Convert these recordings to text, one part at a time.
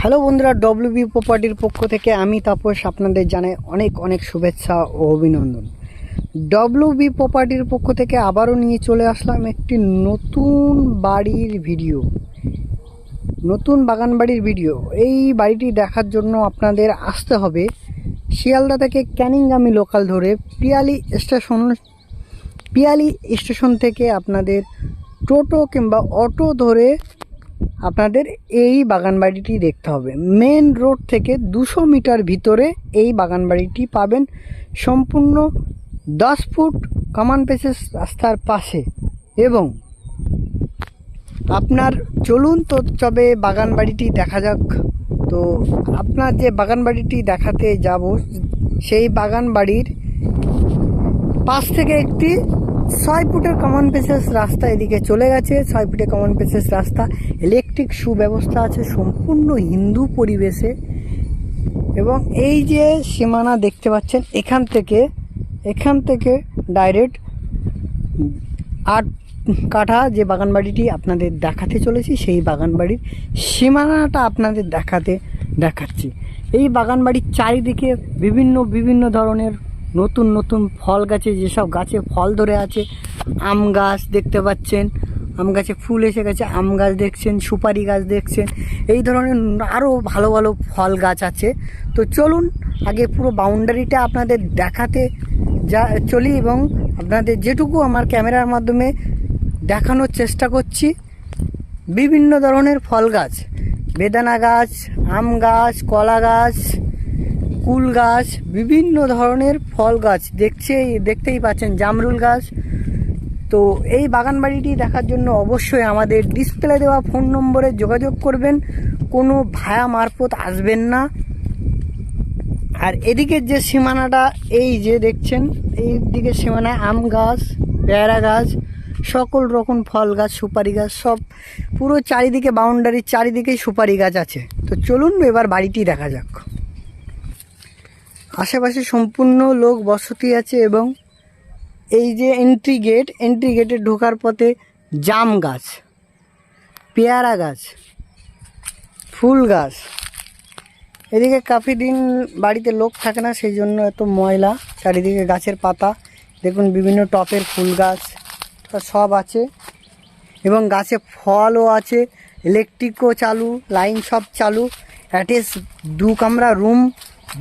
Hello বন্ধুরা, WB প্রপার্টির পক্ষ থেকে আমি তাপস আপনাদের জানাই অনেক অনেক শুভেচ্ছা ও অভিনন্দন। ডব্লিউবি প্রপার্টির পক্ষ থেকে আবারও নিয়ে চলে আসলাম একটি নতুন বাড়ির ভিডিও, নতুন বাগান বাড়ির ভিডিও। এই বাড়িটি দেখার জন্য আপনাদের আসতে হবে শিয়ালদা থেকে ক্যানিংগামী লোকাল ধরে পিয়ালি স্টেশন থেকে আপনাদের টোটো কিংবা অটো ধরে আপনাদের এই বাগান বাড়িটি দেখতে হবে। মেন রোড থেকে 200 মিটার ভিতরে এই বাগান বাড়িটি পাবেন, সম্পূর্ণ 10 ফুট কমন পেসেস রাস্তার পাশে। এবং আপনার চলুন তো তবে বাগান বাড়িটি দেখা যাক। তো আপনার যে বাগান বাড়িটি দেখাতে যাব, সেই বাগান বাড়ির পাশ থেকে একটি 6 ফুটের কমন পেসেস রাস্তা এদিকে চলে গেছে। 6 ফুটের কমন পেসেস রাস্তা, ইলেকট্রিক সুব্যবস্থা আছে, সম্পূর্ণ হিন্দু পরিবেশে। এবং এই যে সীমানা দেখতে পাচ্ছেন, এখান থেকে ডাইরেক্ট 8 কাঠা যে বাগান বাড়িটি আপনাদের দেখাতে চলেছি, সেই বাগান বাড়ির সীমানাটা আপনাদের দেখাচ্ছি। এই বাগান বাড়ির চারিদিকে বিভিন্ন ধরনের নতুন নতুন ফল গাছে, যেসব গাছে ফল ধরে আছে, আম গাছ দেখতে পাচ্ছেন, আম গাছে ফুল এসে গেছে, আম গাছ দেখছেন, সুপারি গাছ দেখছেন, এই ধরনের আরও ভালো ভালো ফল গাছ আছে। তো চলুন আগে পুরো বাউন্ডারিটা আপনাদের দেখাতে চলি এবং আপনাদের যেটুকু আমার ক্যামেরার মাধ্যমে দেখানোর চেষ্টা করছি। বিভিন্ন ধরনের ফল গাছ, বেদানা গাছ, আম গাছ, কলা গাছ, কুল গাছ, বিভিন্ন ধরনের ফল গাছ দেখতেই পাচ্ছেন, জামরুল গাছ। তো এই বাগান বাড়িটি দেখার জন্য অবশ্যই আমাদের ডিসপ্লে দেওয়া ফোন নম্বরে যোগাযোগ করবেন, কোনো ভায়া মারফত আসবেন না। আর এদিকের যে সীমানাটা এই যে দেখছেন, এই দিকের সীমানায় আম গাছ, পেয়ারা গাছ, সকল রকম ফল গাছ, সুপারি গাছ, সব পুরো চারিদিকে বাউন্ডারির চারিদিকেই সুপারি গাছ আছে। তো চলুন এবার বাড়িটি দেখা যাক। আশেপাশে সম্পূর্ণ লোক বসতি আছে এবং এই যে এন্ট্রি গেটে ঢোকার পথে জাম গাছ, পেয়ারা গাছ, ফুল গাছ। এদিকে কাফি দিন বাড়িতে লোক থাকে না, সেই জন্য এত ময়লা। চারিদিকে গাছের পাতা দেখুন, বিভিন্ন টপের ফুল গাছ সব আছে এবং গাছে ফলও আছে, ইলেকট্রিকও চালু, লাইন সব চালু, অ্যাটাচ 2 কামরা রুম,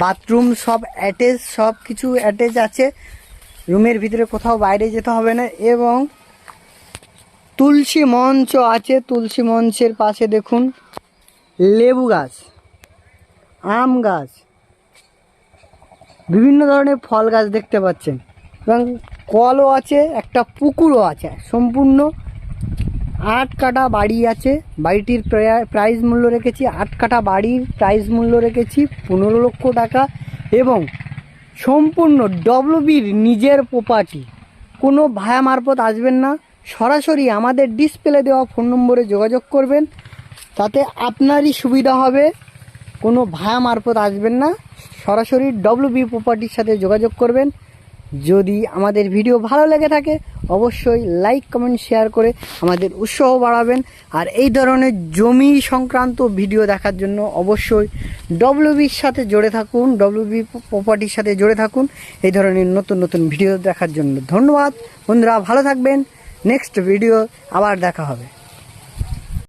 বাথরুম সব অ্যাটাচ, সব কিছু অ্যাটাচ আছে। রুমের ভিতরে কোথাও বাইরে যেতে হবে না। এবং তুলসী মঞ্চ আছে, তুলসী মঞ্চের পাশে দেখুন লেবু গাছ, আম গাছ, বিভিন্ন ধরনের ফল গাছ দেখতে পাচ্ছেন। এবং কলও আছে, একটা পুকুরও আছে। সম্পূর্ণ 8 কাঠা বাড়ি আছে। বাড়িটির প্রাইস মূল্য রেখেছি, 8 কাঠা বাড়ির প্রাইস মূল্য রেখেছি 15 লক্ষ টাকা। এবং সম্পূর্ণ ডব্লিউবির নিজের প্রপার্টি, কোনো ভায়া মারফত আসবেন না, সরাসরি আমাদের ডিসপ্লে দেওয়া ফোন নম্বরে যোগাযোগ করবেন, তাতে আপনারই সুবিধা হবে। কোনো ভায়া মারফত আসবেন না, সরাসরি ডব্লিউবি প্রপার্টির সাথে যোগাযোগ করবেন। যদি আমাদের ভিডিও ভালো লেগে থাকে অবশ্যই লাইক, কমেন্ট, শেয়ার করে আমাদের উৎসাহ বাড়াবেন। আর এই ধরনের জমি সংক্রান্ত ভিডিও দেখার জন্য অবশ্যই ডব্লিউবির সাথে জুড়ে থাকুন, ডব্লিউবি প্রপার্টির সাথে জুড়ে থাকুন এই ধরনের নতুন নতুন ভিডিও দেখার জন্য। ধন্যবাদ বন্ধুরা, ভালো থাকবেন। নেক্সট ভিডিও আবার দেখা হবে।